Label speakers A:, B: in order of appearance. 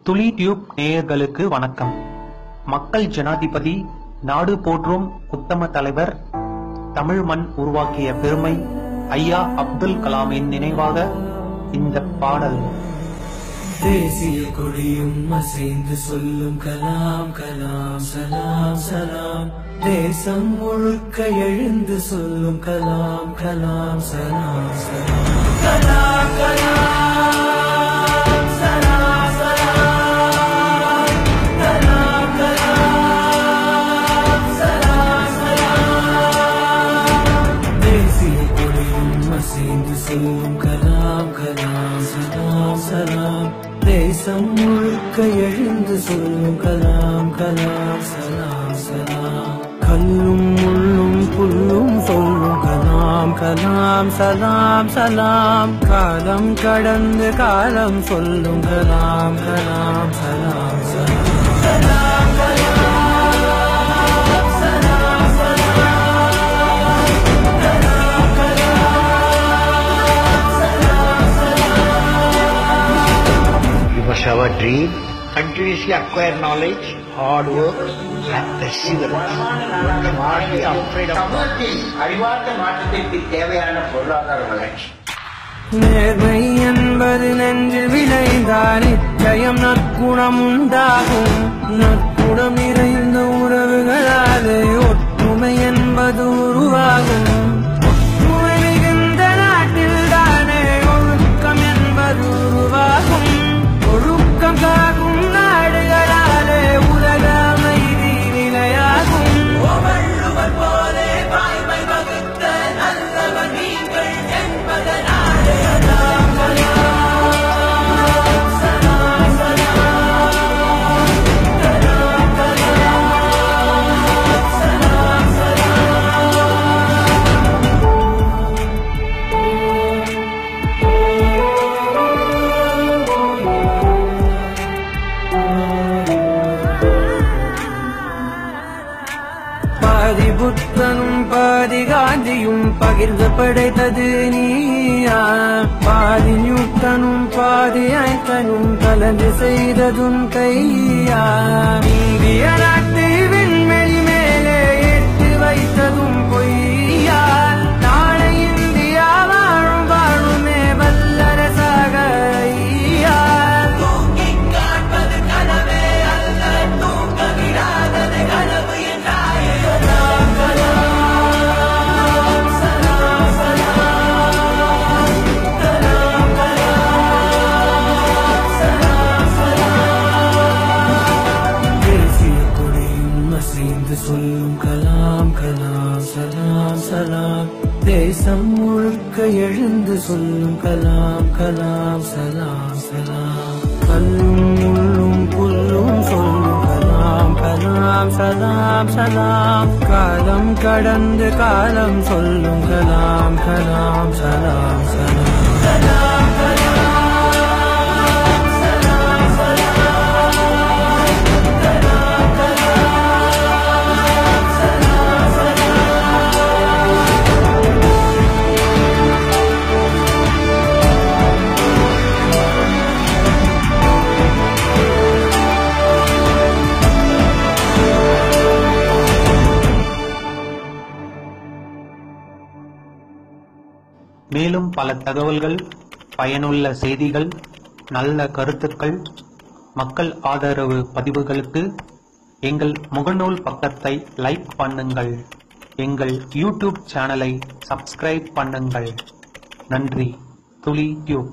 A: துளி டியூப் நேயர்களுக்கு வணக்கம். மக்கள் ஜனாதிபதி, நாடு போற்றும் உத்தம தலைவர், தமிழ் மண் உருவாக்கிய பெருமை ஐயா அப்துல் கலாமின் நினைவாக இந்த பாடல்.
B: தேசிய கொடியும் அசைந்து சொல்லும் கலாம் கலாம் சலாம் சலாம். தேசம் முழுக்க எழுந்து சொல்லும் கலாம் கலாம் சலாம் சலாம். கலாம் கலாம் சலாம் சலாம். கலாம் கலாம் சலாம் சலாம். தேசிய கொடியும் அசைந்து சொல்லும் கலாம் கலாம் சலாம் சலாம். தேசம் முழுக்க எழுந்து சொல்லும் கலாம் கலாம் சலாம் சலாம். கல்லும் முள்ளும் புல்லும் சொல்லும் கலாம் கலாம் சலாம் சலாம். காலம் கடந்து காலம் சொல்லும் கலாம் கலாம் சலாம் சலாம். கலாம் கலாம் சலாம் சலாம். கலாம் கலாம் சலாம் சலாம்.
C: We must have a dream, continuously acquire knowledge, hard work and perseverance. Not be afraid of
D: சமூகத்தில் அறிவார்ந்த மாற்றத்திற்கு தேவையான பொருளாதார வளர்ச்சி.
B: நேர்மை என்பது நெஞ்சில் விளைந்தால் நிச்சயம் நற்குணம் உண்டாகும். நற்குணம் நிறைந்த உறவுகளாலே ஒற்றுமை என்பது உருவாகும். ஒற்றுமை மிகுந்த நாட்டில் தானே ஒழுக்கம் என்பது உருவாகும். ஒழுக்கம் காக்கும் நாடுகளாலே உலக அமைதி நிலையாகும். வள்ளுவர் போலே வாய்மை வகுத்த நல்லவர் நீங்கள் என்பதனாலே கலாம் கலாம் சலாம் சலாம். கலாம் கலாம் சலாம் பாதி புத்தனும் பாதி காந்தியும் பகிர்ந்து படைத்தது நீயா. பாதி நியூட்டனும் பாதி ஐன்ஸ்டைனும் கலந்து செய்ததும் கையா. இந்திய நாட்டு விண்வெளி மேலே ஏற்றி வைத்ததும் பொய்யா. நாளை இந்தியா வாழும் வாழுமே வல்லரசாக ஐயா. தூங்கிக் காண்பது கனவே அல்ல, தூங்க விடாதது கனவு என்றாயே. கலாம் கலாம் சலாம் சலாம். கலாம் கலாம் சலாம் சலாம். தேசிய கொடியும் அசைந்து சொல்லும் கலாம் கலாம் சலாம் சலாம். தேசம் முழுக்க எழுந்து சொல்லும் கலாம் கலாம் சலாம் சலாம். கல்லும் முள்ளும் புல்லும் சொல்லும் கலாம் கலாம் சலாம் சலாம். காலம் கடந்து காலம் சொல்லும் கலாம் கலாம் சலாம் சலாம். கலாம் கலாம் சலாம் சலாம். கலாம் கலாம் சலாம்
A: மேலும் பல தகவல்கள், பயனுள்ள செய்திகள், நல்ல கருத்துக்கள், மக்கள் ஆதரவு பதிவுகளுக்கு எங்கள் முகநூல் பக்கத்தை லைக் பண்ணுங்கள். எங்கள் யூடியூப் சேனலை சப்ஸ்கிரைப் பண்ணுங்கள். நன்றி. துளி டியூப்.